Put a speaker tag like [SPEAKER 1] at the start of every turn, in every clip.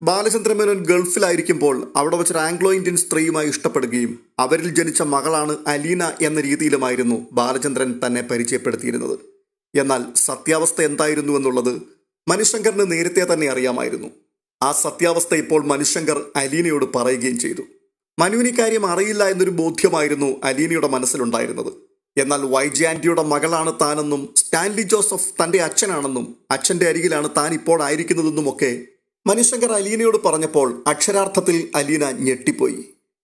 [SPEAKER 1] ബാലചന്ദ്രമേനോൻ ഗൾഫിലായിരിക്കുമ്പോൾ അവിടെ വെച്ചൊരു Anglo Indian സ്ത്രീയുമായി ഇഷ്ടപ്പെടുകയും അവരിൽ ജനിച്ച മകളാണ് അലീന എന്ന രീതിയിലുമായിരുന്നു ബാലചന്ദ്രൻ തന്നെ പരിചയപ്പെടുത്തിയിരുന്നത്. എന്നാൽ സത്യാവസ്ഥ എന്തായിരുന്നു എന്നുള്ളത് മനുശങ്കറിന് നേരത്തെ തന്നെ അറിയാമായിരുന്നു. ആ സത്യാവസ്ഥ ഇപ്പോൾ മനുശങ്കർ അലീനയോട് പറയുകയും ചെയ്തു. മനുവിന് കാര്യം അറിയില്ല എന്നൊരു ബോധ്യമായിരുന്നു അലീനയുടെ മനസ്സിലുണ്ടായിരുന്നത്. എന്നാൽ YG ആന്റിയുടെ മകളാണ് താനെന്നും സ്റ്റാൻലി ജോസഫ് തൻ്റെ അച്ഛനാണെന്നും അച്ഛൻ്റെ അരികിലാണ് താൻ ഇപ്പോൾ ആയിരിക്കുന്നതെന്നുമൊക്കെ മനുശങ്കർ അലീനയോട് പറഞ്ഞപ്പോൾ അക്ഷരാർത്ഥത്തിൽ അലീന ഞെട്ടിപ്പോയി.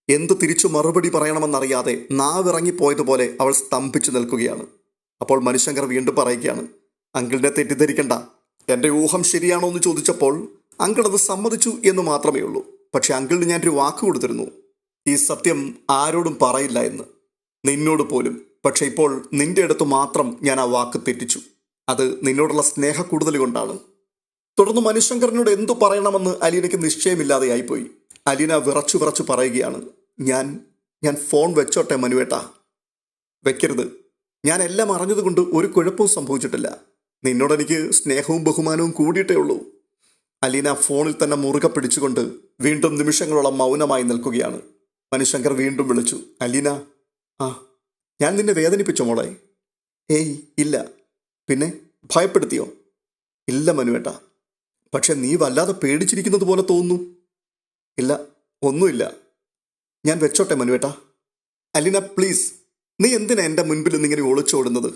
[SPEAKER 1] എന്ത് തിരിച്ചു മറുപടി പറയണമെന്നറിയാതെ നാവിറങ്ങിപ്പോയതുപോലെ അവൾ സ്തംഭിച്ചു നിൽക്കുകയാണ്. അപ്പോൾ മനുശങ്കർ വീണ്ടും പറയുകയാണ്, അങ്കിളിനെ തെറ്റിദ്ധരിക്കണ്ട, എൻ്റെ ഊഹം ശരിയാണോ എന്ന് ചോദിച്ചപ്പോൾ അങ്കിൾ അത് സമ്മതിച്ചു എന്ന് മാത്രമേ ഉള്ളൂ. പക്ഷെ അങ്കിളിന് ഞാനൊരു വാക്ക് കൊടുത്തിരുന്നു, ഈ സത്യം ആരോടും പറയില്ല എന്ന്, നിന്നോട് പോലും. പക്ഷെ ഇപ്പോൾ നിന്റെ അടുത്ത് മാത്രം ഞാൻ ആ വാക്ക് തെറ്റിച്ചു. അത് നിന്നോടുള്ള സ്നേഹ കൂടുതൽ കൊണ്ടാണ്. തുടർന്ന് മനുശങ്കറിനോട് എന്തു പറയണമെന്ന് അലീനയ്ക്ക് നിശ്ചയമില്ലാതെയായിപ്പോയി. അലീന വിറച്ചു വിറച്ചു പറയുകയാണ്, ഞാൻ ഫോൺ വെച്ചോട്ടെ മനുവേട്ടാ? വെക്കരുത്. ഞാൻ എല്ലാം അറിഞ്ഞതുകൊണ്ട് ഒരു കുഴപ്പവും സംഭവിച്ചിട്ടില്ല. നിന്നോടെനിക്ക് സ്നേഹവും ബഹുമാനവും കൂടിയിട്ടേ ഉള്ളൂ. അലീന ഫോണിൽ തന്നെ മുറുകെ പിടിച്ചുകൊണ്ട് വീണ്ടും നിമിഷങ്ങളോളം മൗനമായി നിൽക്കുകയാണ്. മനുശങ്കർ വീണ്ടും വിളിച്ചു, അലീന, ഞാൻ നിന്നെ വേദനിപ്പിച്ചോ മോളെ? ഏയ് ഇല്ല. പിന്നെ ഭയപ്പെടുത്തിയോ? ഇല്ല മനുവേട്ടാ. പക്ഷെ നീ വല്ലാതെ പേടിച്ചിരിക്കുന്നത് പോലെ തോന്നുന്നു. ഇല്ല, ഒന്നുമില്ല. ഞാൻ വെച്ചോട്ടെ മനുവേട്ടാ? അലീന പ്ലീസ്, നീ എന്തിനാ എൻ്റെ മുൻപിൽ നിന്നിങ്ങനെ ഒളിച്ചോടുന്നത്?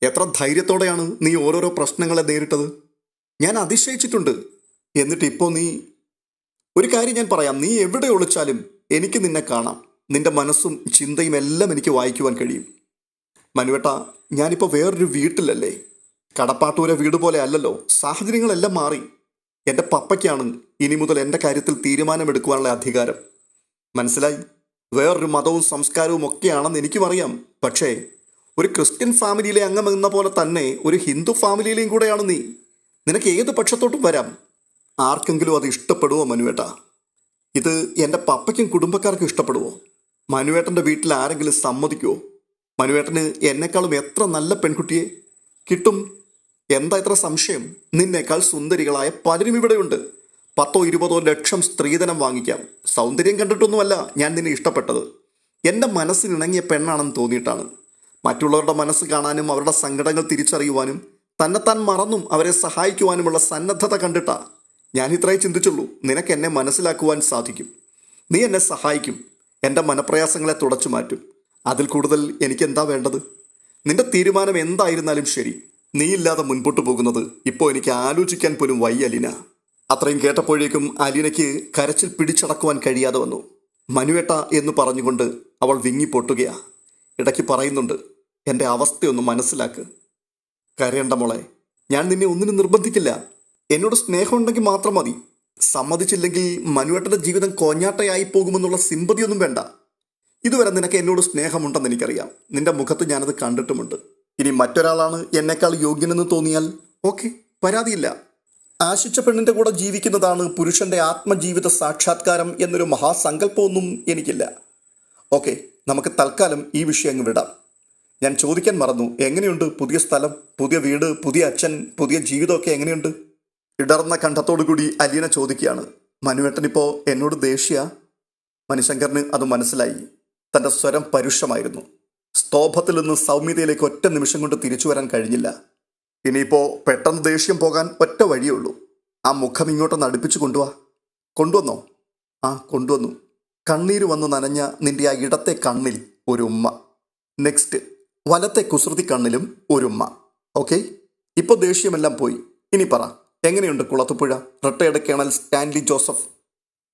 [SPEAKER 1] എത്ര ധൈര്യത്തോടെയാണ് നീ ഓരോരോ പ്രശ്നങ്ങളെ നേരിട്ടത്. ഞാൻ അതിശയിച്ചിട്ടുണ്ട്. എന്നിട്ട് ഇപ്പോൾ നീ... ഒരു കാര്യം ഞാൻ പറയാം, നീ എവിടെ ഒളിച്ചാലും എനിക്ക് നിന്നെ കാണാം. നിന്റെ മനസ്സും ചിന്തയും എല്ലാം എനിക്ക് വായിക്കുവാൻ കഴിയും. മനുവേട്ടാ, ഞാനിപ്പോൾ വേറൊരു വീട്ടിലല്ലേ. കടപ്പാട്ടൂരെ വീട് പോലെ അല്ലല്ലോ. സാഹചര്യങ്ങളെല്ലാം മാറി. എൻ്റെ പപ്പയ്ക്കാണ് ഇനി മുതൽ എൻ്റെ കാര്യത്തിൽ തീരുമാനമെടുക്കുവാനുള്ള അധികാരം. മനസ്സിലായി? വേറൊരു മതവും സംസ്കാരവും ഒക്കെയാണെന്ന് എനിക്കും അറിയാം. പക്ഷേ ഒരു ക്രിസ്ത്യൻ ഫാമിലിയിലെ അംഗമെന്ന പോലെ തന്നെ ഒരു ഹിന്ദു ഫാമിലിയിലെയും കൂടെയാണ് നീ. നിനക്ക് ഏത് പക്ഷത്തോട്ടും വരാം. ആർക്കെങ്കിലും അത് ഇഷ്ടപ്പെടുമോ മനുവേട്ടാ? ഇത് എൻ്റെ പപ്പയ്ക്കും കുടുംബക്കാർക്കും ഇഷ്ടപ്പെടുമോ? മനുവേട്ടൻ്റെ വീട്ടിൽ ആരെങ്കിലും സമ്മതിക്കുമോ? മനുവേട്ടന് എന്നെക്കാളും എത്ര നല്ല പെൺകുട്ടിയെ കിട്ടും? എന്താ ഇത്ര സംശയം? നിന്നേക്കാൾ സുന്ദരികളായ പലരും ഇവിടെയുണ്ട്. 10-20 ലക്ഷം സ്ത്രീധനം വാങ്ങിക്കാം. സൗന്ദര്യം കണ്ടിട്ടൊന്നുമല്ല ഞാൻ നിന്നെ ഇഷ്ടപ്പെട്ടത്. എൻ്റെ മനസ്സിനിണങ്ങിയ പെണ്ണാണെന്ന് തോന്നിയിട്ടാണ്. മറ്റുള്ളവരുടെ മനസ്സ് കാണാനും അവരുടെ സങ്കടങ്ങൾ തിരിച്ചറിയുവാനും തന്നെത്താൻ മറന്നും അവരെ സഹായിക്കുവാനുമുള്ള സന്നദ്ധത കണ്ടിട്ടാ ഞാൻ ഇത്രയും ചിന്തിച്ചുള്ളൂ. നിനക്ക് എന്നെ മനസ്സിലാക്കുവാൻ സാധിക്കും. നീ എന്നെ സഹായിക്കും. എൻ്റെ മനപ്രയാസങ്ങളെ തുടച്ചു മാറ്റും. അതിൽ കൂടുതൽ എനിക്കെന്താ വേണ്ടത്? നിന്റെ തീരുമാനം എന്തായിരുന്നാലും ശരി. നീയില്ലാതെ മുൻപോട്ട് പോകുന്നത് ഇപ്പോൾ എനിക്ക് ആലോചിക്കാൻ പോലും വയ്യ അലീന. അത്രയും കേട്ടപ്പോഴേക്കും അലീനയ്ക്ക് കരച്ചിൽ പിടിച്ചടക്കുവാൻ കഴിയാതെ വന്നു. മനുവേട്ട എന്ന് പറഞ്ഞുകൊണ്ട് അവൾ വിങ്ങിപ്പൊട്ടുകയാ. ഇടയ്ക്ക് പറയുന്നുണ്ട്, എൻ്റെ അവസ്ഥയൊന്ന് മനസ്സിലാക്ക്. കരയണ്ട മോളെ, ഞാൻ നിന്നെ ഒന്നിനും നിർബന്ധിക്കില്ല. എന്നോട് സ്നേഹമുണ്ടെങ്കിൽ മാത്രം മതി. സമ്മതിച്ചില്ലെങ്കിൽ മനുവേട്ടൻ്റെ ജീവിതം കോഞ്ഞാട്ടയായി പോകുമെന്നുള്ള സിമ്പതിയൊന്നും വേണ്ട. ഇതുവരെ നിനക്ക് എന്നോട് സ്നേഹമുണ്ടെന്ന് എനിക്കറിയാം. നിന്റെ മുഖത്ത് ഞാനത് കണ്ടിട്ടുമുണ്ട്. ഇനി മറ്റൊരാളാണ് എന്നെക്കാൾ യോഗ്യനെന്ന് തോന്നിയാൽ ഓക്കെ, പരാതിയില്ല. ആശിച്ച പെണ്ണിൻ്റെ കൂടെ ജീവിക്കുന്നതാണ് പുരുഷൻ്റെ ആത്മജീവിത സാക്ഷാത്കാരം എന്നൊരു മഹാസങ്കല്പമൊന്നും എനിക്കില്ല. ഓക്കെ, നമുക്ക് തൽക്കാലം ഈ വിഷയം അങ്ങ് വിടാം. ഞാൻ ചോദിക്കാൻ മറന്നു, എങ്ങനെയുണ്ട് പുതിയ സ്ഥലം, പുതിയ വീട്, പുതിയ അച്ഛൻ, പുതിയ ജീവിതമൊക്കെ എങ്ങനെയുണ്ട്? ഇടർന്ന കണ്ഠത്തോടുകൂടി അലീന ചോദിക്കുകയാണ്. മനുവേട്ടനിപ്പോൾ എന്നോട് ദേഷ്യ? മനുശങ്കറിന് അത് മനസ്സിലായി. തൻ്റെ സ്വരം പരുഷമായിരുന്നു. സ്തോഭത്തിൽ നിന്ന് സൗമ്യതയിലേക്ക് ഒറ്റ നിമിഷം കൊണ്ട് തിരിച്ചു വരാൻ കഴിഞ്ഞില്ല. ഇനിയിപ്പോൾ പെട്ടെന്ന് ദേഷ്യം പോകാൻ ഒറ്റ വഴിയേ ഉള്ളൂ. ആ മുഖം ഇങ്ങോട്ടൊന്ന് അടുപ്പിച്ച് കൊണ്ടുവന്നോ? കൊണ്ടുവന്നു. കണ്ണീര് വന്ന് നനഞ്ഞ നിന്റെ ആ ഇടത്തെ കണ്ണിൽ ഒരു ഉമ്മ. നെക്സ്റ്റ് വലത്തെ കുസൃതി കണ്ണിലും ഒരു ഉമ്മ. ഓക്കെ, ഇപ്പോൾ ദേഷ്യമെല്ലാം പോയി. ഇനി പറ, എങ്ങനെയുണ്ട് Kulathupuzha? Retired colonel Stanley Joseph.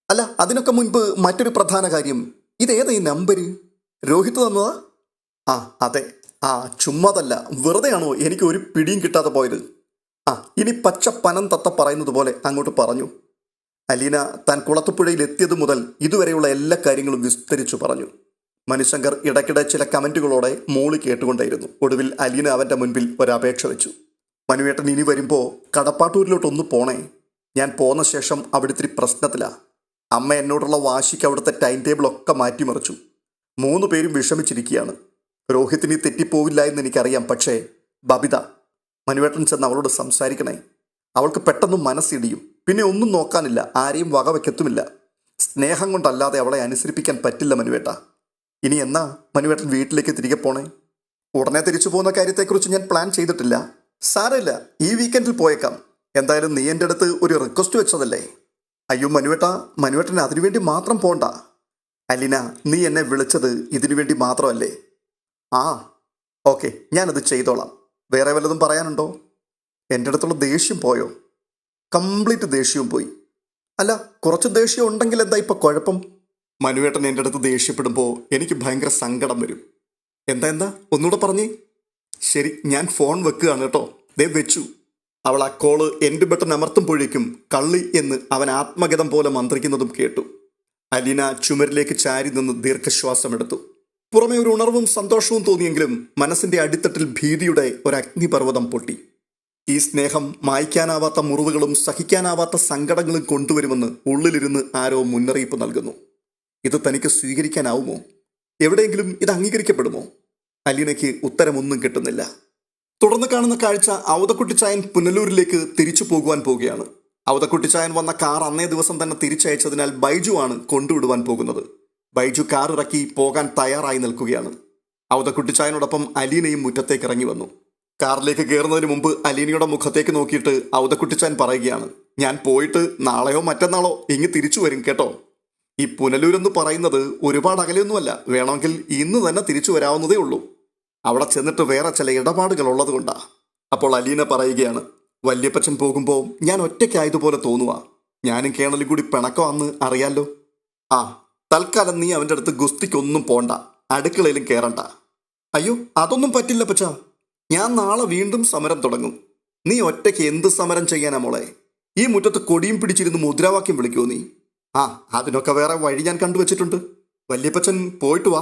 [SPEAKER 1] അല്ല, അതിനൊക്കെ മുൻപ് മറ്റൊരു പ്രധാന കാര്യം. ഇതേതാ ഈ നമ്പര്? രോഹിത് തന്നതാ? അതെ. ചുമ്മാതല്ല, വെറുതെയാണോ എനിക്ക് ഒരു പിടിയും കിട്ടാതെ പോയത്? ഇനി പച്ച പനം തത്ത പറയുന്നത് പോലെ അങ്ങോട്ട് പറഞ്ഞു. അലീന താൻ കുളത്തുപുഴയിൽ എത്തിയത് മുതൽ ഇതുവരെയുള്ള എല്ലാ കാര്യങ്ങളും വിസ്തരിച്ചു പറഞ്ഞു. മനുശങ്കർ ഇടയ്ക്കിടെ ചില കമൻറ്റുകളോടെ മോളി കേട്ടുകൊണ്ടേയിരുന്നു. ഒടുവിൽ അലീന അവൻ്റെ മുൻപിൽ ഒരപേക്ഷ വെച്ചു. മനുവേട്ടൻ ഇനി വരുമ്പോൾ കടപ്പാട്ടൂരിലോട്ടൊന്ന് പോണേ. ഞാൻ പോന്ന ശേഷം അവിടെ ഇത്തിരി പ്രശ്നത്തിലാണ്. അമ്മ എന്നോടുള്ള വാശിക്ക് അവിടുത്തെ ടൈം ടേബിളൊക്കെ മാറ്റിമറിച്ചു. 3 പേരും വിഷമിച്ചിരിക്കുകയാണ്. രോഹിത്തിനി തെറ്റിപ്പോവില്ല എന്ന് എനിക്കറിയാം. പക്ഷേ ബബിത, മനുവേട്ടൻ ചെന്ന് അവളോട് സംസാരിക്കണേ. അവൾക്ക് പെട്ടെന്ന് മനസ്സിടിയും. പിന്നെ ഒന്നും നോക്കാനില്ല, ആരെയും വകവയ്ക്കെത്തുമില്ല. സ്നേഹം കൊണ്ടല്ലാതെ അവളെ അനുസരിപ്പിക്കാൻ പറ്റില്ല മനുവേട്ട. ഇനി എന്നാ മനുവേട്ടൻ വീട്ടിലേക്ക് തിരികെ പോണേ? ഉടനെ തിരിച്ചു പോകുന്ന കാര്യത്തെക്കുറിച്ച് ഞാൻ പ്ലാൻ ചെയ്തിട്ടില്ല. സാരമില്ല, ഈ വീക്കെൻഡിൽ പോയേക്കാം. എന്തായാലും നീ എൻ്റെ അടുത്ത് ഒരു റിക്വസ്റ്റ് വെച്ചതല്ലേ. അയ്യോ മനുവേട്ട, മനുവേട്ടന് അതിനുവേണ്ടി മാത്രം പോണ്ട. അലീന, നീ എന്നെ വിളിച്ചത് ഇതിനു വേണ്ടി മാത്രമല്ലേ? ആ ഓക്കെ, ഞാനത് ചെയ്തോളാം. വേറെ വല്ലതും പറയാനുണ്ടോ? എൻ്റെ അടുത്തുള്ള ദേഷ്യം പോയോ? കംപ്ലീറ്റ് ദേഷ്യവും പോയി. അല്ല, കുറച്ച് ദേഷ്യം ഉണ്ടെങ്കിൽ എന്താ ഇപ്പം കുഴപ്പം? മനുവേട്ടൻ എൻ്റെ അടുത്ത് ദേഷ്യപ്പെടുമ്പോൾ എനിക്ക് ഭയങ്കര സങ്കടം വരും. എന്താ ഒന്നുകൂടെ പറഞ്ഞേ. ശരി, ഞാൻ ഫോൺ വെക്കുകയാണ് കേട്ടോ. ദേ വെച്ചു. അവൾ ആ കോള് എൻഡ് ബട്ടൺ അമർത്തുമ്പോഴേക്കും കള്ളി എന്ന് അവൻ ആത്മഗതം പോലെ മന്ത്രിക്കുന്നതും കേട്ടു. അലീന ചുമരിലേക്ക് ചാരി നിന്ന് ദീർഘശ്വാസമെടുത്തു. പുറമെ ഒരു ഉണർവും സന്തോഷവും തോന്നിയെങ്കിലും മനസ്സിന്റെ അടിത്തട്ടിൽ ഭീതിയുടെ ഒരു അഗ്നിപർവ്വതം പൊട്ടി. ഈ സ്നേഹം മായ്ക്കാനാവാത്ത മുറിവുകളും സഹിക്കാനാവാത്ത സങ്കടങ്ങളും കൊണ്ടുവരുമെന്ന് ഉള്ളിലിരുന്ന് ആരോ മുന്നറിയിപ്പ് നൽകുന്നു. ഇത് തനിക്ക് സ്വീകരിക്കാനാവുമോ? എവിടെയെങ്കിലും ഇത് അംഗീകരിക്കപ്പെടുമോ? അലീനയ്ക്ക് ഉത്തരമൊന്നും കിട്ടുന്നില്ല. തുടർന്ന് കാണുന്ന കാഴ്ച ഔതക്കുട്ടിച്ചായൻ പുനലൂരിലേക്ക് തിരിച്ചു പോകുവാൻ പോവുകയാണ്. ഔതക്കുട്ടിച്ചായൻ വന്ന കാർ അന്നേ ദിവസം തന്നെ തിരിച്ചയച്ചതിനാൽ ബൈജു ആണ് കൊണ്ടുവിടുവാൻ പോകുന്നത്. ബൈജു കാർ ഇറക്കി പോകാൻ തയ്യാറായി നിൽക്കുകയാണ്. ഔതക്കുട്ടിച്ചായനോടൊപ്പം അലീനയും മുറ്റത്തേക്ക് ഇറങ്ങി വന്നു. കാറിലേക്ക് കയറുന്നതിന് മുമ്പ് അലീനയുടെ മുഖത്തേക്ക് നോക്കിയിട്ട് ഔതക്കുട്ടിച്ചായൻ പറയുകയാണ്, ഞാൻ പോയിട്ട് നാളെയോ മറ്റന്നാളോ ഇങ്ങ് തിരിച്ചു വരും കേട്ടോ. ഈ പുനലൂരെന്ന് പറയുന്നത് ഒരുപാട് അകലെയൊന്നുമല്ല, വേണമെങ്കിൽ ഇന്ന് തന്നെ തിരിച്ചു വരാവുന്നതേ ഉള്ളൂ. അവിടെ ചെന്നിട്ട് വേറെ ചില ഇടപാടുകൾ ഉള്ളത് കൊണ്ടാ. അപ്പോൾ അലീന പറയുകയാണ്, വല്യപ്പച്ചൻ പോകുമ്പോൾ ഞാൻ ഒറ്റയ്ക്കായതുപോലെ തോന്നുക. ഞാനും കേണലും കൂടി പിണക്കമാണെന്ന് അറിയാലോ. ആ, തൽക്കാലം നീ അവൻ്റെ അടുത്ത് ഗുസ്തിക്കൊന്നും പോണ്ട, അടുക്കളയിലും കയറണ്ട. അയ്യോ അതൊന്നും പറ്റില്ല പച്ചാ, ഞാൻ നാളെ വീണ്ടും സമരം തുടങ്ങും. നീ ഒറ്റയ്ക്ക് എന്ത് സമരം ചെയ്യാനാ മോളെ? ഈ മുറ്റത്ത് കൊടിയും പിടിച്ചിരുന്ന് മുദ്രാവാക്യം വിളിക്കുമോ നീ? ആ, അതിനൊക്കെ വേറെ വഴി ഞാൻ കണ്ടുവച്ചിട്ടുണ്ട്. വല്യപ്പച്ചൻ പോയിട്ട് വാ.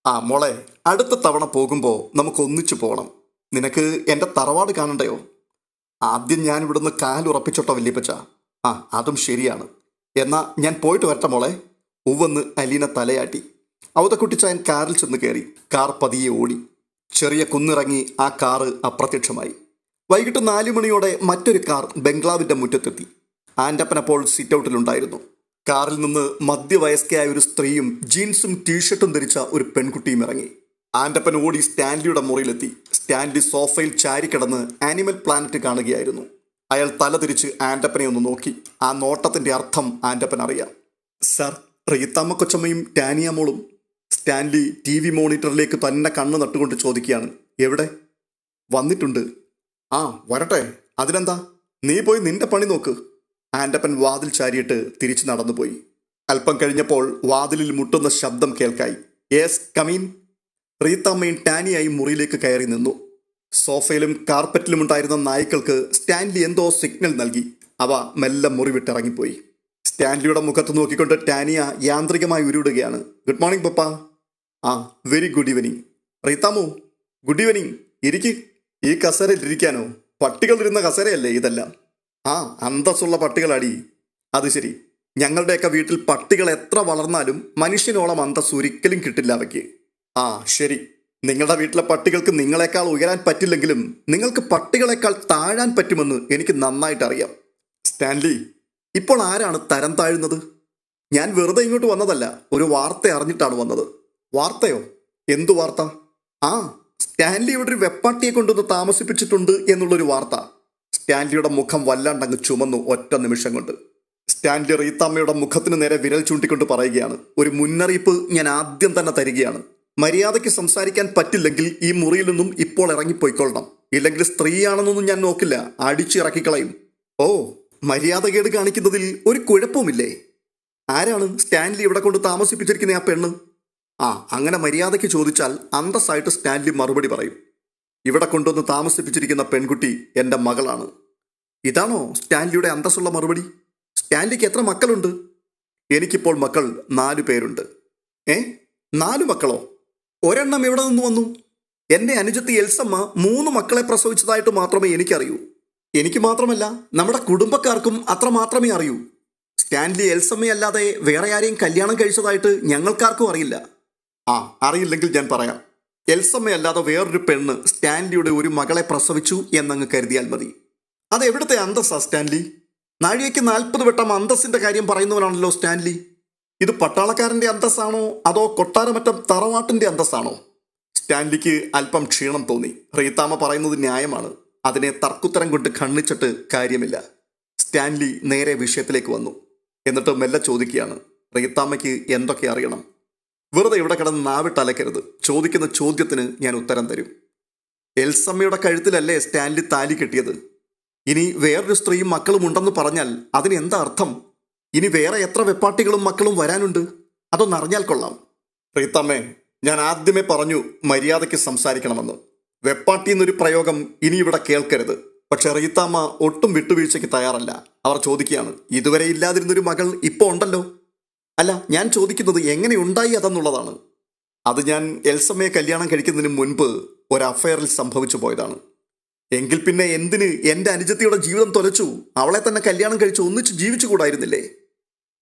[SPEAKER 1] ആ മോളെ, അടുത്ത തവണ പോകുമ്പോൾ നമുക്ക് ഒന്നിച്ചു പോകണം. നിനക്ക് എൻ്റെ തറവാട് കാണണ്ടയോ? ആദ്യം ഞാൻ ഇവിടുന്ന് കാലുറപ്പിച്ചോട്ടോ വല്യപ്പച്ച. ആ, അതും ശരിയാണ്. എന്നാ ഞാൻ പോയിട്ട് വരട്ടെ മോളെ. ഉവ്വെന്ന് അലീന തലയാട്ടി. ഔതക്കുട്ടിച്ചായൻ കാറിൽ ചെന്ന് കയറി. കാർ പതിയെ ഓടി. ചെറിയ കുന്നിറങ്ങി ആ കാറ് അപ്രത്യക്ഷമായി. വൈകിട്ട് 4 മണിയോടെ മറ്റൊരു കാർ ബംഗ്ലാവിൻ്റെ മുറ്റത്തെത്തി. ആൻ്റപ്പനപ്പോൾ സിറ്റൗട്ടിലുണ്ടായിരുന്നു. കാറിൽ നിന്ന് മധ്യവയസ്കയായ ഒരു സ്ത്രീയും ജീൻസും ടീഷർട്ടും ധരിച്ച ഒരു പെൺകുട്ടിയും ഇറങ്ങി. ആൻ്റപ്പൻ ഓടി സ്റ്റാൻലിയുടെ മുറിയിലെത്തി. സ്റ്റാൻലി സോഫയിൽ ചാരിക്കിടന്ന് ആനിമൽ പ്ലാനറ്റ് കാണുകയായിരുന്നു. അയാൾ തല തിരിച്ച് ആൻ്റപ്പനെ ഒന്ന് നോക്കി. ആ നോട്ടത്തിൻ്റെ അർത്ഥം ആൻ്റപ്പൻ അറിയാം. സാർ, റീത്തമ്മ കൊച്ചമ്മയും ടാനിയമോളും. സ്റ്റാൻലി TV മോണിറ്ററിലേക്ക് തന്നെ കണ്ണ് നട്ടുകൊണ്ട് ചോദിക്കുകയാണ്, എവിടെ? വന്നിട്ടുണ്ട്. ആ വരട്ടെ, അതിനെന്താ, നീ പോയി നിന്റെ പണി നോക്ക്. ആൻ്റപ്പൻ വാതിൽ ചാരിയിട്ട് തിരിച്ചു നടന്നുപോയി. അല്പം കഴിഞ്ഞപ്പോൾ വാതിലിൽ മുട്ടുന്ന ശബ്ദം കേൾക്കായി. Yes come in. റീത്തമ്മയും ടാനിയായി മുറിയിലേക്ക് കയറി നിന്നു. സോഫയിലും കാർപ്പറ്റിലും ഉണ്ടായിരുന്ന നായ്ക്കൾക്ക് സ്റ്റാൻലി എന്തോ സിഗ്നൽ നൽകി. അവ മെല്ലെ മുറി വിട്ടിറങ്ങിപ്പോയി. സ്റ്റാൻലിയുടെ മുഖത്ത് നോക്കിക്കൊണ്ട് ടാനിയ യാന്ത്രികമായി ഉരുവിടുകയാണ്. ഗുഡ് മോർണിംഗ് പപ്പ. ആ, വെരി ഗുഡ് ഈവനിങ്. റീത്താമോ, ഗുഡ് ഈവനിങ്. ഇരിക്ക്. ഈ കസേരയിൽ ഇരിക്കാനോ? പട്ടികളിരുന്ന കസേരയല്ലേ ഇതെല്ലാം? ആ, അന്തസ്സുള്ള പട്ടികളാടി. അത് ശരി, ഞങ്ങളുടെയൊക്കെ വീട്ടിൽ പട്ടികൾ എത്ര വളർന്നാലും മനുഷ്യനോളം അന്തസ് ഒരിക്കലും കിട്ടില്ല അവയ്ക്ക്. ആ ശരി, നിങ്ങളുടെ വീട്ടിലെ പട്ടികൾക്ക് നിങ്ങളെക്കാൾ ഉയരാൻ പറ്റില്ലെങ്കിലും നിങ്ങൾക്ക് പട്ടികളെക്കാൾ താഴാൻ പറ്റുമെന്ന് എനിക്ക് നന്നായിട്ടറിയാം. സ്റ്റാൻലി, ഇപ്പോൾ ആരാണ് തരം താഴുന്നത്? ഞാൻ വെറുതെ ഇങ്ങോട്ട് വന്നതല്ല, ഒരു വാർത്ത അറിഞ്ഞിട്ടാണ് വന്നത്. വാർത്തയോ? എന്തു വാർത്ത? ആ, സ്റ്റാൻലി ഇവിടെ ഒരു വെപ്പാട്ടിയെ കൊണ്ടുവന്ന് താമസിപ്പിച്ചിട്ടുണ്ട് എന്നുള്ളൊരു വാർത്ത. സ്റ്റാൻലിയുടെ മുഖം വല്ലാണ്ടങ്ങ് ചുമന്നു ഒറ്റ നിമിഷം കൊണ്ട്. സ്റ്റാൻലി റീത്തമ്മയുടെ മുഖത്തിന് നേരെ വിരൽ ചൂണ്ടിക്കൊണ്ട് പറയുകയാണ്, ഒരു മുന്നറിയിപ്പ് ഞാൻ ആദ്യം തന്നെ തരികയാണ്. മര്യാദയ്ക്ക് സംസാരിക്കാൻ പറ്റില്ലെങ്കിൽ ഈ മുറിയിൽ നിന്നും ഇപ്പോൾ ഇറങ്ങിപ്പോയിക്കൊള്ളണം. ഇല്ലെങ്കിൽ സ്ത്രീയാണെന്നൊന്നും ഞാൻ നോക്കില്ല, അടിച്ചിറക്കിക്കളയും. ഓ, മര്യാദകേട് കാണിക്കുന്നതിൽ ഒരു കുഴപ്പവുമില്ലേ? ആരാണ് സ്റ്റാൻലി ഇവിടെ കൊണ്ട് താമസിപ്പിച്ചിരിക്കുന്ന ആ പെണ്ണ്? ആ, അങ്ങനെ മര്യാദയ്ക്ക് ചോദിച്ചാൽ അന്തസ്സായിട്ട് സ്റ്റാൻലി മറുപടി പറയും. ഇവിടെ കൊണ്ടുവന്ന് താമസിപ്പിച്ചിരിക്കുന്ന പെൺകുട്ടി എൻ്റെ മകളാണ്. ഇതാണോ സ്റ്റാൻലിയുടെ അന്തസ്സുള്ള മറുപടി? സ്റ്റാൻലിക്ക് എത്ര മക്കളുണ്ട്? എനിക്കിപ്പോൾ മക്കൾ 4 പേരുണ്ട്. 4 മക്കളോ? ഒരെണ്ണം എവിടെ നിന്ന് വന്നു? എൻ്റെ അനുജത്തി എൽസമ്മ 3 മക്കളെ പ്രസവിച്ചതായിട്ട് മാത്രമേ എനിക്കറിയൂ. എനിക്ക് മാത്രമല്ല, നമ്മുടെ കുടുംബക്കാർക്കും അത്ര മാത്രമേ അറിയൂ. സ്റ്റാൻലി എൽസമ്മയല്ലാതെ വേറെ ആരെയും കല്യാണം കഴിച്ചതായിട്ട് ഞങ്ങൾക്കാർക്കും അറിയില്ല. ആ, അറിയില്ലെങ്കിൽ ഞാൻ പറയാം. എൽസമ്മയല്ലാതെ വേറൊരു പെണ്ണ് സ്റ്റാൻലിയുടെ ഒരു മകളെ പ്രസവിച്ചു എന്നങ്ങ് കരുതിയാൽ മതി. അതെവിടുത്തെ അന്തസ്സാ സ്റ്റാൻലി? നാഴികയ്ക്ക് 40 വട്ടം അന്തസ്സിന്റെ കാര്യം പറയുന്നവനാണല്ലോ സ്റ്റാൻലി. ഇത് പട്ടാളക്കാരന്റെ അന്തസ്സാണോ അതോ കൊട്ടാരമറ്റം തറവാട്ടിന്റെ അന്തസ്സാണോ? സ്റ്റാൻലിക്ക് അല്പം ക്ഷീണം തോന്നി. റീത്താമ്മ പറയുന്നത് ന്യായമാണ്. അതിനെ തർക്കുത്തരം കൊണ്ട് ഖണ്ഡിച്ചിട്ട് കാര്യമില്ല. സ്റ്റാൻലി നേരെ വിഷയത്തിലേക്ക് വന്നു. എന്നിട്ട് മെല്ലെ ചോദിക്കുകയാണ്, റീത്താമ്മയ്ക്ക് എന്തൊക്കെ അറിയണം? വെറുതെ ഇവിടെ കിടന്ന് നാവിട്ടലക്കരുത്. ചോദിക്കുന്ന ചോദ്യത്തിന് ഞാൻ ഉത്തരം തരും. എൽസമ്മയുടെ കഴുത്തിലല്ലേ സ്റ്റാൻലി താലി കെട്ടിയത്? ഇനി വേറൊരു സ്ത്രീയും മക്കളും ഉണ്ടെന്ന് പറഞ്ഞാൽ അതിന് എന്താ അർത്ഥം? ഇനി വേറെ എത്ര വെപ്പാട്ടികളും മക്കളും വരാനുണ്ട്? അതൊന്നറിഞ്ഞാൽ കൊള്ളാം. റീത്താമ്മേ, ഞാൻ ആദ്യമേ പറഞ്ഞു മര്യാദയ്ക്ക് സംസാരിക്കണമെന്ന്. വെപ്പാട്ടി എന്നൊരു പ്രയോഗം ഇനി ഇവിടെ കേൾക്കരുത്. പക്ഷെ റീത്താമ്മ ഒട്ടും വിട്ടുവീഴ്ചയ്ക്ക് തയ്യാറല്ല. അവർ ചോദിക്കുകയാണ്, ഇതുവരെ ഇല്ലാതിരുന്നൊരു മകൾ ഇപ്പോൾ ഉണ്ടല്ലോ. അല്ല, ഞാൻ ചോദിക്കുന്നത് എങ്ങനെ ഉണ്ടായി അതെന്നുള്ളതാണ്. അത് ഞാൻ എൽസമ്മയെ കല്യാണം കഴിക്കുന്നതിന് മുൻപ് ഒരു അഫയറിൽ സംഭവിച്ചു പോയതാണ്. എങ്കിൽ പിന്നെ എന്തിന് എൻ്റെ അനുജത്തിയുടെ ജീവിതം തൊലച്ചു? അവളെ തന്നെ കല്യാണം കഴിച്ച് ഒന്നിച്ച് ജീവിച്ചു കൂടായിരുന്നില്ലേ?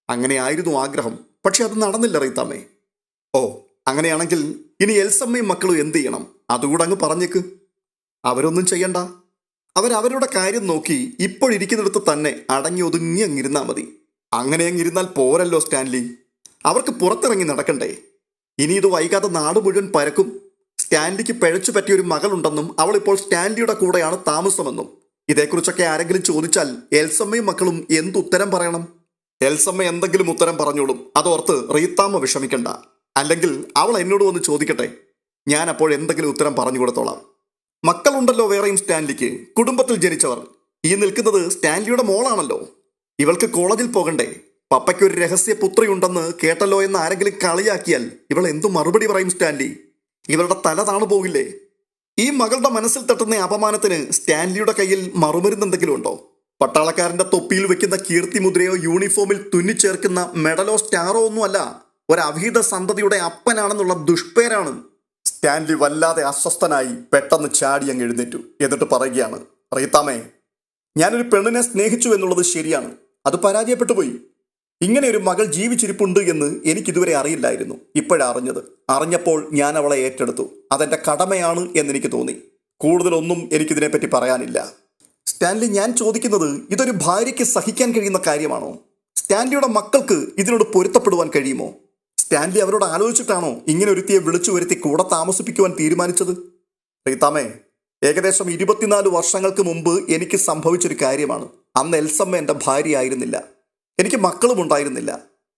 [SPEAKER 1] അങ്ങനെയായിരുന്നു ആഗ്രഹം. പക്ഷെ അത് നടന്നില്ല റീത്താമ്മേ. ഓ, അങ്ങനെയാണെങ്കിൽ ഇനി എൽസമ്മയും മക്കളും എന്ത് ചെയ്യണം? അതുകൂടെ അങ്ങ് പറഞ്ഞേക്ക്. അവരൊന്നും ചെയ്യണ്ട. അവരവരുടെ കാര്യം നോക്കി ഇപ്പോഴിരിക്കുന്നിടത്ത് തന്നെ അടങ്ങി ഒതുങ്ങി അങ്ങിരുന്നാൽ മതി. അങ്ങനെ അങ്ങിരുന്നാൽ പോരല്ലോ സ്റ്റാൻലി. അവർക്ക് പുറത്തിറങ്ങി നടക്കണ്ടേ? ഇനി ഇത് വൈകാതെ നാട് മുഴുവൻ പരക്കും. സ്റ്റാൻലിക്ക് പിഴച്ചു പറ്റിയൊരു മകളുണ്ടെന്നും അവളിപ്പോൾ സ്റ്റാൻലിയുടെ കൂടെയാണ് താമസമെന്നും. ഇതേക്കുറിച്ചൊക്കെ ആരെങ്കിലും ചോദിച്ചാൽ എൽസമ്മയും മക്കളും എന്തുത്തരം പറയണം? എൽസമ്മ എന്തെങ്കിലും ഉത്തരം പറഞ്ഞോളും. അതോർത്ത് റീത്താമ്മ വിഷമിക്കണ്ട. അല്ലെങ്കിൽ അവൾ എന്നോട് വന്ന് ചോദിക്കട്ടെ, ഞാൻ അപ്പോൾ എന്തെങ്കിലും ഉത്തരം പറഞ്ഞു കൊടുത്തോളാം. മക്കളുണ്ടല്ലോ വേറെയും സ്റ്റാൻലിക്ക്, കുടുംബത്തിൽ ജനിച്ചവർ. ഈ നിൽക്കുന്നത് സ്റ്റാൻലിയുടെ മോളാണല്ലോ. ഇവൾക്ക് കോളേജിൽ പോകണ്ടേ? പപ്പയ്ക്ക് ഒരു രഹസ്യ പുത്രിയുണ്ടെന്ന് കേട്ടല്ലോ എന്ന് ആരെങ്കിലും കളിയാക്കിയാൽ ഇവൾ എന്തു മറുപടി പറയും സ്റ്റാൻലി? ഇവളുടെ തല താണു പോകില്ലേ? ഈ മകളുടെ മനസ്സിൽ തട്ടുന്ന അപമാനത്തിന് സ്റ്റാൻലിയുടെ കയ്യിൽ മറുമരുന്ന് എന്തെങ്കിലും ഉണ്ടോ? പട്ടാളക്കാരന്റെ തൊപ്പിയിൽ വെക്കുന്ന കീർത്തിമുദ്രയോ യൂണിഫോമിൽ തുന്നിച്ചേർക്കുന്ന മെഡലോ സ്റ്റാറോ ഒന്നുമല്ല. ഒരു അവിഹിത സന്തതിയുടെ അപ്പനാണെന്നുള്ള ദുഷ്പേരാണ്. സ്റ്റാൻലി വല്ലാതെ അസ്വസ്ഥനായി പെട്ടെന്ന് ചാടി അങ്ങ് എഴുന്നേറ്റു. എന്നിട്ട് പറയുകയാണ്, റീത്താമ്മേ, ഞാനൊരു പെണ്ണിനെ സ്നേഹിച്ചു എന്നുള്ളത് ശരിയാണ്. അത് പരാജയപ്പെട്ടു പോയി. ഇങ്ങനെ ഒരു മകൾ ജീവിച്ചിരിപ്പുണ്ട് എന്ന് എനിക്കിതുവരെ അറിയില്ലായിരുന്നു. ഇപ്പോഴറിഞ്ഞത്. അറിഞ്ഞപ്പോൾ ഞാൻ അവളെ ഏറ്റെടുത്തു. അതെന്റെ കടമയാണ് എന്നെനിക്ക് തോന്നി. കൂടുതലൊന്നും എനിക്കിതിനെപ്പറ്റി പറയാനില്ല. സ്റ്റാൻലി, ഞാൻ ചോദിക്കുന്നത്, ഇതൊരു ഭാര്യയ്ക്ക് സഹിക്കാൻ കഴിയുന്ന കാര്യമാണോ? സ്റ്റാൻലിയുടെ മക്കൾക്ക് ഇതിനോട് പൊരുത്തപ്പെടുവാൻ കഴിയുമോ? സ്റ്റാൻലി അവരോട് ആലോചിച്ചിട്ടാണോ ഇങ്ങനെ ഒരുത്തിയെ വിളിച്ചു വരുത്തി കൂടെ താമസിപ്പിക്കുവാൻ തീരുമാനിച്ചത്? റീത്താമ്മേ, ഏകദേശം 24 വർഷങ്ങൾക്ക് മുമ്പ് എനിക്ക് സംഭവിച്ചൊരു കാര്യമാണ്. അന്ന് എൽസമ്മ എൻ്റെ ഭാര്യയായിരുന്നില്ല. എനിക്ക് മക്കളും ഉണ്ടായിരുന്നില്ല.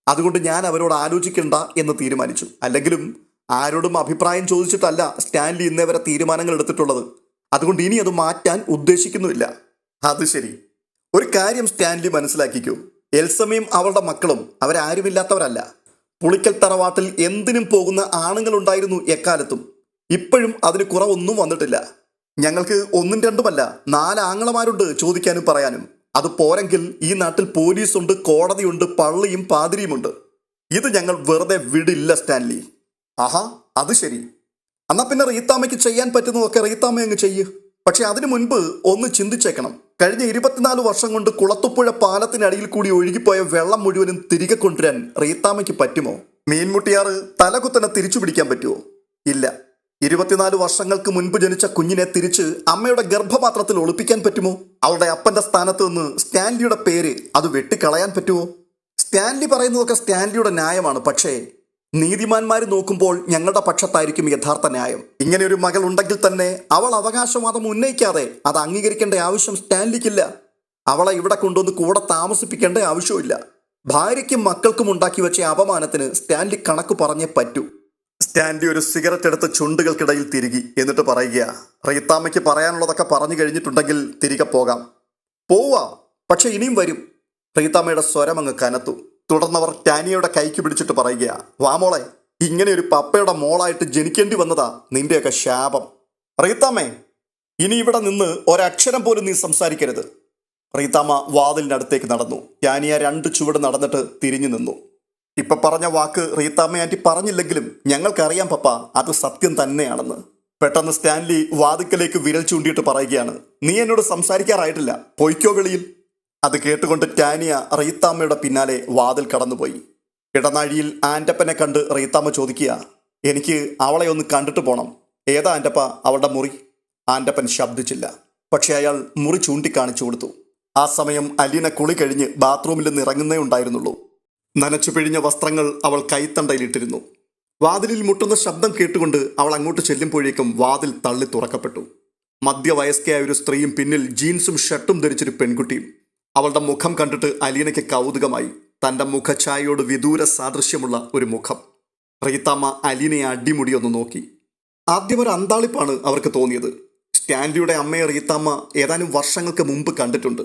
[SPEAKER 1] അതുകൊണ്ട് ഞാൻ അവരോട് ആലോചിക്കണ്ട എന്ന് തീരുമാനിച്ചു. അല്ലെങ്കിലും ആരോടും അഭിപ്രായം ചോദിച്ചിട്ടല്ല സ്റ്റാൻലി ഇന്നേ വരെ തീരുമാനങ്ങൾ എടുത്തിട്ടുള്ളത്. അതുകൊണ്ട് ഇനി അത് മാറ്റാൻ ഉദ്ദേശിക്കുന്നുമില്ല. അത് ശരി. ഒരു കാര്യം സ്റ്റാൻലി മനസ്സിലാക്കിക്കൂ. എൽസമ്മയും അവളുടെ മക്കളും അവരാരുമില്ലാത്തവരല്ല. പുളിക്കൽ തറവാട്ടിൽ എന്തിനും പോകുന്ന ആണുങ്ങളുണ്ടായിരുന്നു എക്കാലത്തും. ഇപ്പോഴും അതിന് കുറവൊന്നും വന്നിട്ടില്ല. ഞങ്ങൾക്ക് 1ഉം 2ഉമല്ല 4 ആങ്ങളമാരുണ്ട് ചോദിക്കാനും പറയാനും. അത് പോരെങ്കിൽ ഈ നാട്ടിൽ പോലീസുണ്ട്, കോടതിയുണ്ട്, പള്ളിയും പാതിരിയുമുണ്ട്. ഇത് ഞങ്ങൾ വെറുതെ വിടില്ല സ്റ്റാൻലി. ആഹാ, അത് ശരി. എന്നാ പിന്നെ റീത്താമ്മയ്ക്ക് ചെയ്യാൻ പറ്റുന്നതൊക്കെ റീത്താമ്മ അങ്ങ് ചെയ്യ്. പക്ഷെ അതിനു മുൻപ് ഒന്ന് ചിന്തിച്ചേക്കണം. കഴിഞ്ഞ 24 വർഷം കൊണ്ട് കുളത്തുപ്പുഴ പാലത്തിനടിയിൽ കൂടി ഒഴുകിപ്പോയ വെള്ളം മുഴുവനും തിരികെ കൊണ്ടുവരാൻ റീത്താമ്മയ്ക്ക് പറ്റുമോ? മീൻമുട്ടിയാറ് തലകുത്തനെ തിരിച്ചു പിടിക്കാൻ പറ്റുമോ? ഇല്ല. 24 വർഷങ്ങൾക്ക് മുൻപ് ജനിച്ച കുഞ്ഞിനെ തിരിച്ച് അമ്മയുടെ ഗർഭപാത്രത്തിൽ ഒളിപ്പിക്കാൻ പറ്റുമോ? അവളുടെ അപ്പന്റെ സ്ഥാനത്ത് നിന്ന് സ്റ്റാൻലിയുടെ പേര് അത് വെട്ടിക്കളയാൻ പറ്റുമോ? സ്റ്റാൻലി പറയുന്നതൊക്കെ സ്റ്റാൻലിയുടെ ന്യായമാണ്. പക്ഷേ നീതിമാന്മാർ നോക്കുമ്പോൾ ഞങ്ങളുടെ പക്ഷത്തായിരിക്കും യഥാർത്ഥ ന്യായം. ഇങ്ങനെ ഒരു മകൾ ഉണ്ടെങ്കിൽ തന്നെ അവൾ അവകാശവാദം ഉന്നയിക്കാതെ അത് അംഗീകരിക്കേണ്ട ആവശ്യം സ്റ്റാൻലിക്കില്ല. അവളെ ഇവിടെ കൊണ്ടുവന്ന് കൂടെ താമസിപ്പിക്കേണ്ട ആവശ്യമില്ല. ഭാര്യയ്ക്കും മക്കൾക്കും ഉണ്ടാക്കി വെച്ച അപമാനത്തിന് സ്റ്റാൻലി കണക്ക് പറഞ്ഞേ പറ്റൂ. സ്റ്റാൻലി ഒരു സിഗരറ്റ് എടുത്ത് ചുണ്ടുകൾക്കിടയിൽ തിരുകി. എന്നിട്ട് പറയുക, റീത്താമ്മയ്ക്ക് പറയാനുള്ളതൊക്കെ പറഞ്ഞു കഴിഞ്ഞിട്ടുണ്ടെങ്കിൽ തിരികെ പോകാം. പോവാ, പക്ഷെ ഇനിയും വരും. റീത്താമ്മയുടെ സ്വരം അങ്ങ് കനത്തു. തുടർന്നവർ ടാനിയയുടെ കൈക്ക് പിടിച്ചിട്ട് പറയുക, വാമോളെ, ഇങ്ങനെ ഒരു പപ്പയുടെ മോളായിട്ട് ജനിക്കേണ്ടി വന്നതാ നിന്റെയൊക്കെ ശാപം. റീത്താമ്മേ, ഇനി ഇവിടെ നിന്ന് ഒരക്ഷരം പോലും നീ സംസാരിക്കരുത്. റീത്താമ്മ വാതിലിനടുത്തേക്ക് നടന്നു. ടാനിയ 2 ചുവട് നടന്നിട്ട് തിരിഞ്ഞു നിന്നു. ഇപ്പൊ പറഞ്ഞ വാക്ക് റീത്താമ്മ ആന്റി പറഞ്ഞില്ലെങ്കിലും ഞങ്ങൾക്കറിയാം പപ്പ, അത് സത്യം തന്നെയാണെന്ന്. പെട്ടെന്ന് സ്റ്റാൻലി വാതിക്കലേക്ക് വിരൽ ചൂണ്ടിയിട്ട് പറയുകയാണ്, നീ എന്നോട് സംസാരിക്കാറായിട്ടില്ല, പൊയ്ക്കോ വെളിയിൽ. അത് കേട്ടുകൊണ്ട് ടാനിയ റീത്താമ്മയുടെ പിന്നാലെ വാതിൽ കടന്നുപോയി. ഇടനാഴിയിൽ ആൻ്റപ്പനെ കണ്ട് റീത്താമ്മ ചോദിക്കുക, എനിക്ക് അവളെ ഒന്ന് കണ്ടിട്ട് പോണം. ഏതാ ആൻ്റപ്പ അവളുടെ മുറി? ആൻ്റപ്പൻ ശബ്ദിച്ചില്ല. പക്ഷെ അയാൾ മുറി ചൂണ്ടിക്കാണിച്ചു കൊടുത്തു. ആ സമയം അലീന കുളി കഴിഞ്ഞ് ബാത്റൂമിൽ നിന്ന് ഇറങ്ങുന്നേ ഉണ്ടായിരുന്നുള്ളൂ. നനച്ചു പിഴിഞ്ഞ വസ്ത്രങ്ങൾ അവൾ കൈത്തണ്ടയിലിട്ടിരുന്നു. വാതിലിൽ മുട്ടുന്ന ശബ്ദം കേട്ടുകൊണ്ട് അവൾ അങ്ങോട്ട് ചെല്ലുമ്പോഴേക്കും വാതിൽ തള്ളി തുറക്കപ്പെട്ടു. മധ്യവയസ്കയായ ഒരു സ്ത്രീയും പിന്നിൽ ജീൻസും ഷർട്ടും ധരിച്ചൊരു പെൺകുട്ടിയും. അവളുടെ മുഖം കണ്ടിട്ട് അലീനയ്ക്ക് കൗതുകമായി. തൻ്റെ മുഖഛായയോട് വിദൂര സാദൃശ്യമുള്ള ഒരു മുഖം. റീത്താമ്മ അലീനയെ അടിമുടിയൊന്ന് നോക്കി. ആദ്യം ഒരു അന്താളിപ്പാണ് അവർക്ക് തോന്നിയത്. സ്റ്റാൻലിയുടെ അമ്മയെ റീത്താമ്മ ഏതാനും വർഷങ്ങൾക്ക് മുമ്പ് കണ്ടിട്ടുണ്ട്.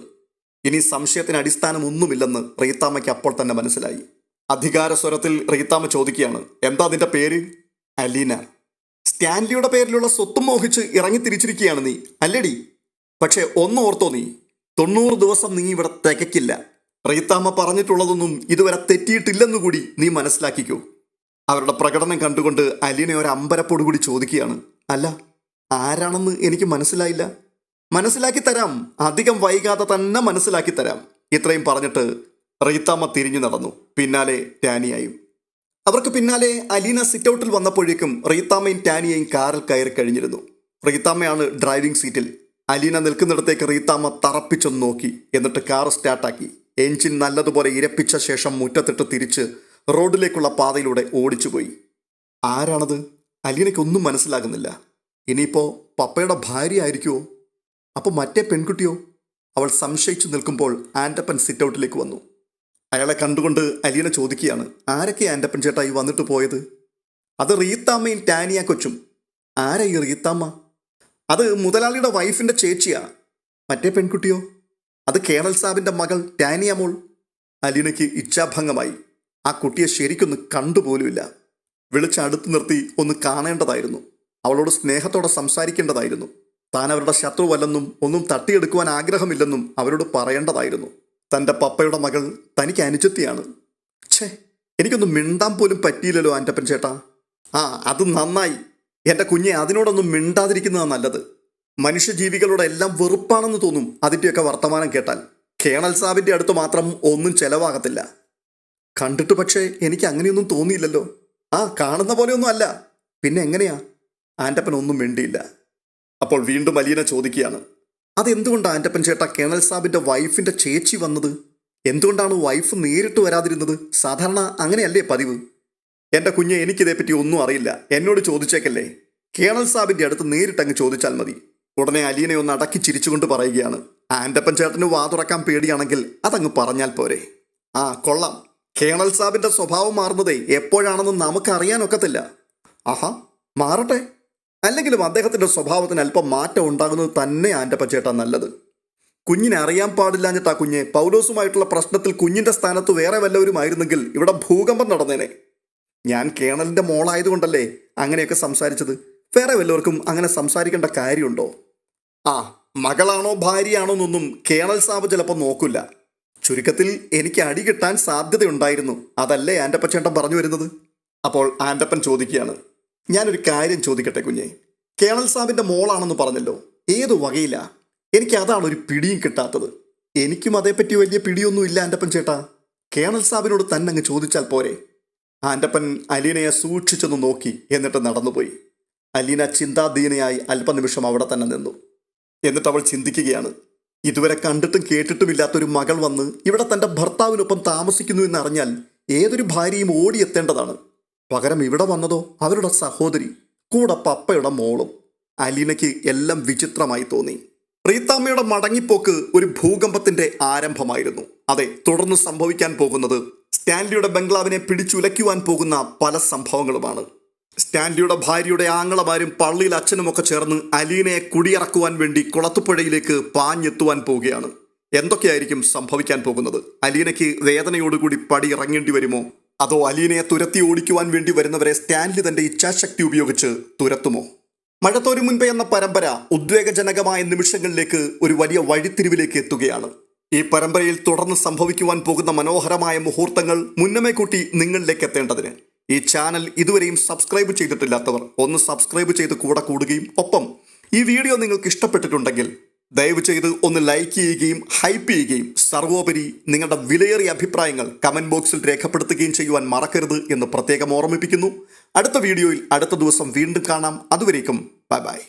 [SPEAKER 1] ഇനി സംശയത്തിന് അടിസ്ഥാനമൊന്നുമില്ലെന്ന് റീത്താമ്മയ്ക്ക് അപ്പോൾ തന്നെ മനസ്സിലായി. അധികാരസ്വരത്തിൽ റീത്താമ്മ ചോദിക്കുകയാണ്, എന്താ നിന്റെ പേര്? അലീന. സ്റ്റാൻലിയുടെ പേരിലുള്ള സ്വത്തും മോഹിച്ച് ഇറങ്ങി തിരിച്ചിരിക്കുകയാണ് നീ അല്ലേടി? പക്ഷേ ഒന്ന് ഓർത്തോ, നീ 90 ദിവസം നീ ഇവിടെ തികയ്ക്കില്ല. റീത്താമ്മ പറഞ്ഞിട്ടുള്ളതൊന്നും ഇതുവരെ തെറ്റിയിട്ടില്ലെന്നു കൂടി നീ മനസ്സിലാക്കിക്കോ. അവരുടെ പ്രകടനം കണ്ടുകൊണ്ട് അലീന ഒരു അമ്പരപ്പോടുകൂടി ചോദിക്കുകയാണ്, അല്ല ആരാണെന്ന് എനിക്ക് മനസ്സിലായില്ല. മനസ്സിലാക്കി തരാം, അധികം വൈകാതെ തന്നെ മനസ്സിലാക്കി തരാം. ഇത്രയും പറഞ്ഞിട്ട് റീത്താമ്മ തിരിഞ്ഞു നടന്നു. പിന്നാലെ ടാനിയായും. അവർക്ക് പിന്നാലെ അലീന സിറ്റൗട്ടിൽ വന്നപ്പോഴേക്കും റീത്താമ്മയും ടാനിയയും കാറിൽ കയറി കഴിഞ്ഞിരുന്നു. റീത്താമ്മയാണ് ഡ്രൈവിംഗ് സീറ്റിൽ. അലീന നിൽക്കുന്നിടത്തേക്ക് റീത്താമ്മ തറപ്പിച്ചൊന്ന് നോക്കി. എന്നിട്ട് കാർ സ്റ്റാർട്ടാക്കി. എഞ്ചിൻ നല്ലതുപോലെ ഇരപ്പിച്ച ശേഷം മുറ്റത്തിട്ട് തിരിച്ച് റോഡിലേക്കുള്ള പാതയിലൂടെ ഓടിച്ചുപോയി. ആരാണത്? അലീനയ്ക്കൊന്നും മനസ്സിലാകുന്നില്ല. ഇനിയിപ്പോൾ പപ്പയുടെ ഭാര്യ ആയിരിക്കുമോ? അപ്പോൾ മറ്റേ പെൺകുട്ടിയോ? അവൾ സംശയിച്ചു നിൽക്കുമ്പോൾ ആൻറ്റപ്പൻ സിറ്റൗട്ടിലേക്ക് വന്നു. അയാളെ കണ്ടുകൊണ്ട് അലീന ചോദിക്കുകയാണ്, ആരൊക്കെ ആൻറ്റപ്പൻ ചേട്ടായി വന്നിട്ട് പോയത്? അത് റീത്താമ്മയും ടാനിയ കൊച്ചും. ആരാ ഈ റീത്താമ്മ? അത് മുതലാളിയുടെ വൈഫിൻ്റെ ചേച്ചിയാ. മറ്റേ പെൺകുട്ടിയോ? അത് കേണൽ സാബിൻ്റെ മകൾ ടാനിയ മോൾ. അലീനയ്ക്ക് ഇച്ഛാഭംഗമായി. ആ കുട്ടിയെ ശരിക്കൊന്ന് കണ്ടുപോലുമില്ല. വിളിച്ചടുത്ത് നിർത്തി ഒന്ന് കാണേണ്ടതായിരുന്നു. അവളോട് സ്നേഹത്തോടെ സംസാരിക്കേണ്ടതായിരുന്നു. താൻ അവരുടെ ശത്രുവല്ലെന്നും ഒന്നും തട്ടിയെടുക്കുവാൻ ആഗ്രഹമില്ലെന്നും അവരോട് പറയേണ്ടതായിരുന്നു. തൻ്റെ പപ്പയുടെ മകൾ തനിക്ക് അനുജത്തിയാണ്. ഛേ, എനിക്കൊന്നും മിണ്ടാൻ പോലും പറ്റിയില്ലല്ലോ ആൻറ്റപ്പൻ ചേട്ടാ. ആ, അത് നന്നായി. എൻ്റെ കുഞ്ഞെ അതിനോടൊന്നും മിണ്ടാതിരിക്കുന്നതാണ് നല്ലത്. മനുഷ്യജീവികളോടെല്ലാം വെറുപ്പാണെന്ന് തോന്നും അതിൻ്റെയൊക്കെ വർത്തമാനം കേട്ടാൽ. കേണൽ സാബിൻ്റെ അടുത്ത് മാത്രം ഒന്നും ചെലവാകത്തില്ല. കണ്ടിട്ട് പക്ഷേ എനിക്ക് അങ്ങനെയൊന്നും തോന്നിയില്ലല്ലോ. ആ, കാണുന്ന പോലെയൊന്നും അല്ല. പിന്നെ എങ്ങനെയാ? ആൻറ്റപ്പൻ ഒന്നും മിണ്ടിയില്ല. അപ്പോൾ വീണ്ടും അലീന ചോദിക്കുകയാണ്, അതെന്തുകൊണ്ടാണ് ആൻറ്റപ്പൻ ചേട്ടാ കേണൽ സാബിൻ്റെ വൈഫിൻ്റെ ചേച്ചി വന്നത്? എന്തുകൊണ്ടാണ് വൈഫ് നേരിട്ട് വരാതിരുന്നത്? സാധാരണ അങ്ങനെയല്ലേ പതിവ്? എൻ്റെ കുഞ്ഞെ, എനിക്കിതേപ്പറ്റി ഒന്നും അറിയില്ല. എന്നോട് ചോദിച്ചേക്കല്ലേ. കേണൽ സാബിൻ്റെ അടുത്ത് നേരിട്ടങ്ങ് ചോദിച്ചാൽ മതി. ഉടനെ അലീനയെ ഒന്ന് അടക്കി ചിരിച്ചുകൊണ്ട് പറയുകയാണ്, ആൻറ്റപ്പൻ ചേട്ടന് വാതുറക്കാൻ പേടിയാണെങ്കിൽ അതങ്ങ് പറഞ്ഞാൽ പോരെ. ആ, കൊള്ളാം. കേണൽ സാബിൻ്റെ സ്വഭാവം മാറുന്നതേ എപ്പോഴാണെന്ന് നമുക്കറിയാനൊക്കത്തില്ല. ആഹാ, മാറട്ടെ. അല്ലെങ്കിലും അദ്ദേഹത്തിൻ്റെ സ്വഭാവത്തിന് അല്പം മാറ്റം ഉണ്ടാകുന്നത് തന്നെ ആൻറ്റപ്പൻ ചേട്ടാ നല്ലത്. കുഞ്ഞിനെ അറിയാൻ പാടില്ലാഞ്ഞിട്ടാ കുഞ്ഞെ. പൗലോസുമായിട്ടുള്ള പ്രശ്നത്തിൽ കുഞ്ഞിൻ്റെ സ്ഥാനത്ത് വേറെ വല്ലവരുമായിരുന്നെങ്കിൽ ഇവിടെ ഭൂകമ്പം നടന്നേനെ. ഞാൻ കേണലിൻ്റെ മോളായതുകൊണ്ടല്ലേ അങ്ങനെയൊക്കെ സംസാരിച്ചത്. വേറെ വല്ലവർക്കും അങ്ങനെ സംസാരിക്കേണ്ട കാര്യമുണ്ടോ? ആ, മകളാണോ ഭാര്യയാണോ എന്നൊന്നും കേണൽ സാബ് ചിലപ്പോൾ നോക്കില്ല. ചുരുക്കത്തിൽ എനിക്ക് അടി കിട്ടാൻ സാധ്യതയുണ്ടായിരുന്നു. അതല്ലേ ആൻറ്റപ്പൻ ചേട്ടൻ പറഞ്ഞു വരുന്നത്? അപ്പോൾ ആൻറ്റപ്പൻ ചോദിക്കുകയാണ്, ഞാനൊരു കാര്യം ചോദിക്കട്ടെ കുഞ്ഞെ. കേണൽ സാബിൻ്റെ മോളാണെന്ന് പറഞ്ഞല്ലോ, ഏതു വകയില്ല? എനിക്ക് അതാണ് ഒരു പിടിയും കിട്ടാത്തത്. എനിക്കും അതേപ്പറ്റി വലിയ പിടിയൊന്നും ഇല്ല ആൻറ്റപ്പൻ ചേട്ടാ. കേണൽ സാബിനോട് തന്നെ അങ്ങ് ചോദിച്ചാൽ പോരെ. ആൻറ്റപ്പൻ അലീനയെ സൂക്ഷിച്ചൊന്ന് നോക്കി. എന്നിട്ട് നടന്നുപോയി. അലീന ചിന്താധീനയായി അല്പനിമിഷം അവിടെ തന്നെ നിന്നു. എന്നിട്ട് അവൾ ചിന്തിക്കുകയാണ്, ഇതുവരെ കണ്ടിട്ടും കേട്ടിട്ടുമില്ലാത്തൊരു മകൾ വന്ന് ഇവിടെ തൻ്റെ ഭർത്താവിനൊപ്പം താമസിക്കുന്നു എന്നറിഞ്ഞാൽ ഏതൊരു ഭാര്യയും ഓടിയെത്തേണ്ടതാണ്. പകരം ഇവിടെ വന്നതോ അവരുടെ സഹോദരി, കൂടെ പപ്പയുടെ മോളും. അലീനയ്ക്ക് എല്ലാം വിചിത്രമായി തോന്നി. റീത്താമ്മയുടെ മടങ്ങിപ്പോക്ക് ഒരു ഭൂകമ്പത്തിന്റെ ആരംഭമായിരുന്നു. അതെ, തുടർന്ന് സംഭവിക്കാൻ പോകുന്നത് സ്റ്റാൻലിയുടെ ബംഗ്ലാവിനെ പിടിച്ചുലയ്ക്കുവാൻ പോകുന്ന പല സംഭവങ്ങളുമാണ്. സ്റ്റാൻലിയുടെ ഭാര്യയുടെ ആങ്ങളമാരും പള്ളിയിൽ അച്ഛനുമൊക്കെ ചേർന്ന് അലീനയെ കുടിയിറക്കുവാൻ വേണ്ടി കുളത്തുപുഴയിലേക്ക് പാഞ്ഞെത്തുവാൻ പോവുകയാണ്. എന്തൊക്കെയായിരിക്കും സംഭവിക്കാൻ പോകുന്നത്? അലീനയ്ക്ക് വേദനയോടുകൂടി പടി ഇറങ്ങേണ്ടി വരുമോ? അതോ അലീനയെ തുരത്തി ഓടിക്കുവാൻ വേണ്ടി വരുന്നവരെ സ്റ്റാൻലി തന്റെ ഇച്ഛാശക്തി ഉപയോഗിച്ച് തുരത്തുമോ? മഴത്തോരു മുൻപേ എന്ന പരമ്പര ഉദ്വേഗജനകമായ നിമിഷങ്ങളിലേക്ക് ഒരു വലിയ വഴിത്തിരിവിലേക്ക് എത്തുകയാണ്. ഈ പരമ്പരയിൽ തുടർന്ന് സംഭവിക്കുവാൻ പോകുന്ന മനോഹരമായ മുഹൂർത്തങ്ങൾ മുന്നമേ കൂട്ടി നിങ്ങളിലേക്ക് എത്തേണ്ടതിന് ഈ ചാനൽ ഇതുവരെയും സബ്സ്ക്രൈബ് ചെയ്തിട്ടില്ലാത്തവർ ഒന്ന് സബ്സ്ക്രൈബ് ചെയ്ത് കൂടെ കൂടുകയും ഒപ്പം ഈ വീഡിയോ നിങ്ങൾക്ക് ഇഷ്ടപ്പെട്ടിട്ടുണ്ടെങ്കിൽ ദയവ് ചെയ്ത് ഒന്ന് ലൈക്ക് ചെയ്യുകയും ഹൈപ്പ് ചെയ്യുകയും സർവോപരി നിങ്ങളുടെ വിലയേറിയ അഭിപ്രായങ്ങൾ കമന്റ് ബോക്സിൽ രേഖപ്പെടുത്തുകയും ചെയ്യുവാൻ മറക്കരുത് എന്ന് പ്രത്യേകം ഓർമ്മിപ്പിക്കുന്നു. അടുത്ത വീഡിയോയിൽ അടുത്ത ദിവസം വീണ്ടും കാണാം. അതുവരേക്കും ബൈ ബൈ.